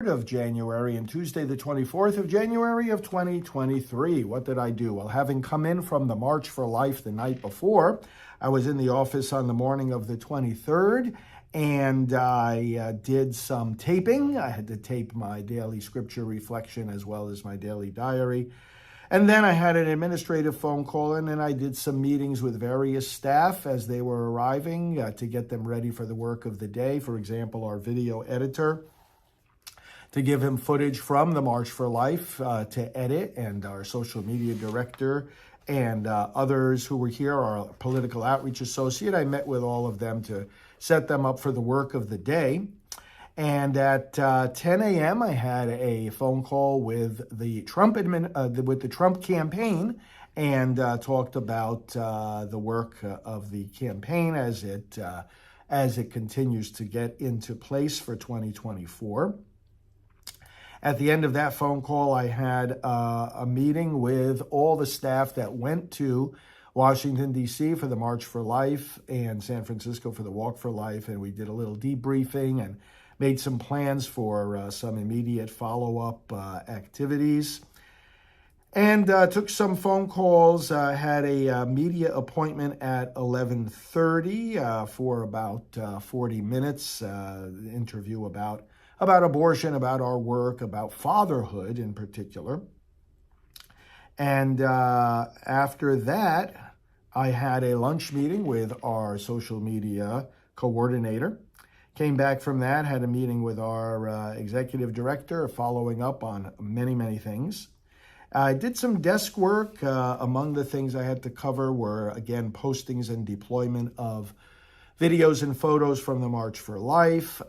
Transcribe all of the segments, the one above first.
of January and Tuesday the 24th of January of 2023. What did I do? Well, having come in from the March for Life the night before, I was in the office on the morning of the 23rd, and I did some taping. I had to tape my daily scripture reflection as well as my daily diary. And then I had an administrative phone call in, and I did some meetings with various staff as they were arriving to get them ready for the work of the day. For example, our video editor, to give him footage from the March for Life to edit, and our social media director and others who were here, our political outreach associate. I met with all of them to set them up for the work of the day. And at 10 a.m., I had a phone call with the Trump campaign, and talked about the work of the campaign as it continues to get into place for 2024. At the end of that phone call, I had a meeting with all the staff that went to Washington, D.C. for the March for Life and San Francisco for the Walk for Life, and we did a little debriefing and made some plans for some immediate follow-up activities. And took some phone calls, had a media appointment at 11:30 for about 40 minutes, interview about abortion, about our work, about fatherhood in particular. And after that, I had a lunch meeting with our social media coordinator. Came back from that, had a meeting with our executive director, following up on many, many things. I did some desk work. Among the things I had to cover were, again, postings and deployment of videos and photos from the March for Life,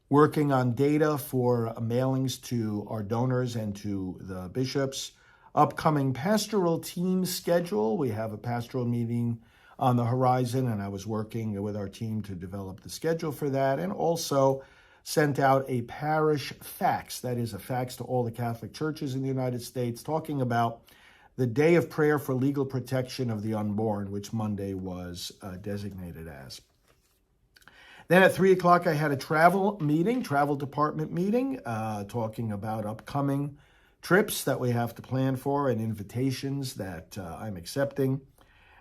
working on data for mailings to our donors and to the bishops, upcoming pastoral team schedule. We have a pastoral meeting on the horizon, and I was working with our team to develop the schedule for that, and also sent out a parish fax, that is a fax to all the Catholic churches in the United States, talking about the Day of Prayer for Legal Protection of the Unborn, which Monday was designated as. Then at 3 o'clock, I had a travel department meeting, talking about upcoming trips that we have to plan for and invitations that I'm accepting.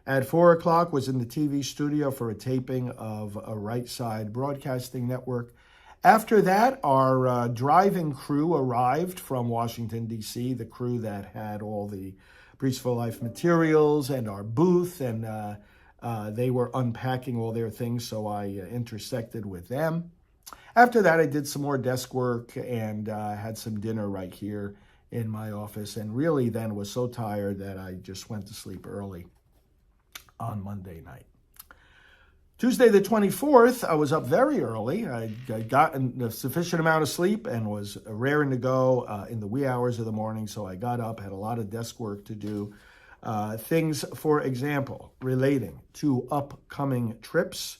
At 4 o'clock, was in the TV studio for a taping of a Right Side Broadcasting Network. After that, our driving crew arrived from Washington, D.C., the crew that had all the Priests for Life materials and our booth, and they were unpacking all their things, so I intersected with them. After that, I did some more desk work and had some dinner right here in my office, and really then was so tired that I just went to sleep early on Monday night. Tuesday the 24th, I was up very early. I got a sufficient amount of sleep and was raring to go in the wee hours of the morning, so I got up, had a lot of desk work to do. Things, for example, relating to upcoming trips,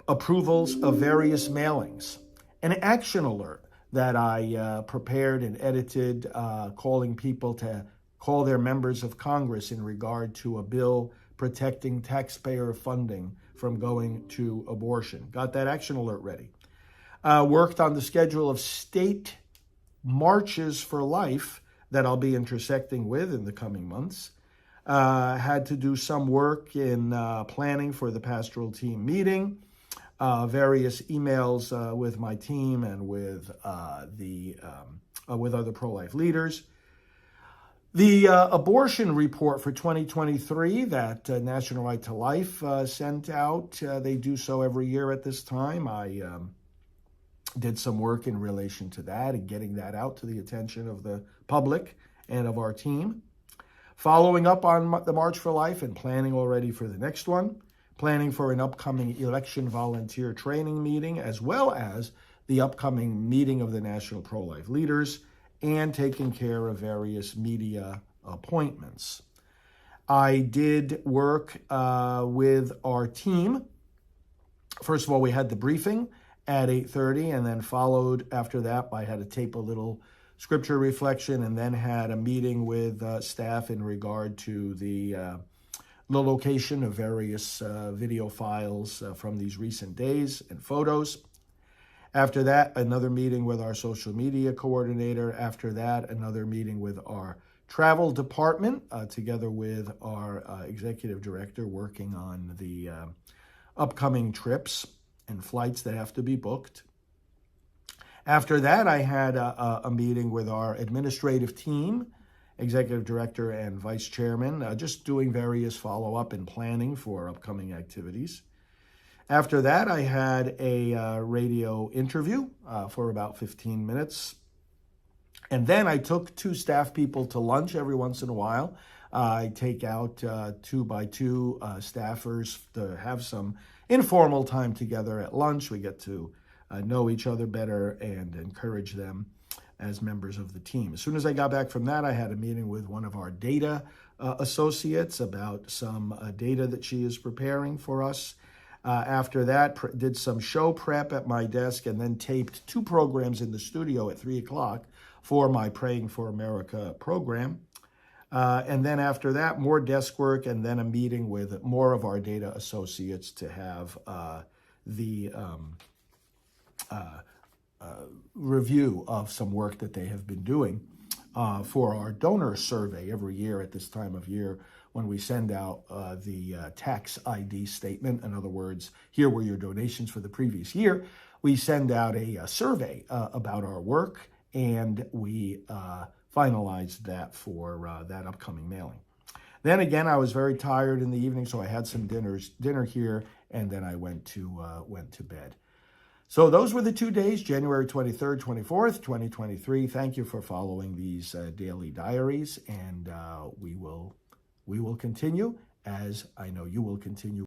approvals of various mailings, an action alert that I prepared and edited, calling people to call their members of Congress in regard to a bill protecting taxpayer funding from going to abortion. Got that action alert ready. Worked on the schedule of state marches for life that I'll be intersecting with in the coming months. Had to do some work in planning for the pastoral team meeting, various emails with my team and with other pro-life leaders. The abortion report for 2023 that National Right to Life sent out, they do so every year at this time. I did some work in relation to that and getting that out to the attention of the public and of our team. Following up on the March for Life and planning already for the next one, planning for an upcoming election volunteer training meeting, as well as the upcoming meeting of the National Pro-Life Leaders, and taking care of various media appointments. I did work with our team. First of all, we had the briefing at 8:30, and then followed after that, I had to tape a little scripture reflection, and then had a meeting with staff in regard to the location of various video files from these recent days and photos. After that, another meeting with our social media coordinator. After that, another meeting with our travel department, together with our executive director, working on the upcoming trips and flights that have to be booked. After that, I had a meeting with our administrative team, executive director and vice chairman, just doing various follow-up and planning for upcoming activities. After that, I had a radio interview for about 15 minutes. And then I took 2 staff people to lunch every once in a while. I take out 2 by 2 staffers to have some informal time together at lunch. We get to know each other better and encourage them as members of the team. As soon as I got back from that, I had a meeting with one of our data associates about some data that she is preparing for us. After that, did some show prep at my desk and then taped 2 programs in the studio at 3 o'clock for my Praying for America program. And then after that, more desk work and then a meeting with more of our data associates to have the review of some work that they have been doing for our donor survey every year at this time of year when we send out the tax ID statement. In other words, here were your donations for the previous year. We send out a survey about our work, and we finalized that for that upcoming mailing. Then again, I was very tired in the evening, so I had some dinner here, and then I went to bed. So those were the 2 days, January 23rd, 24th, 2023. Thank you for following these daily diaries, and we will continue, as I know you will continue.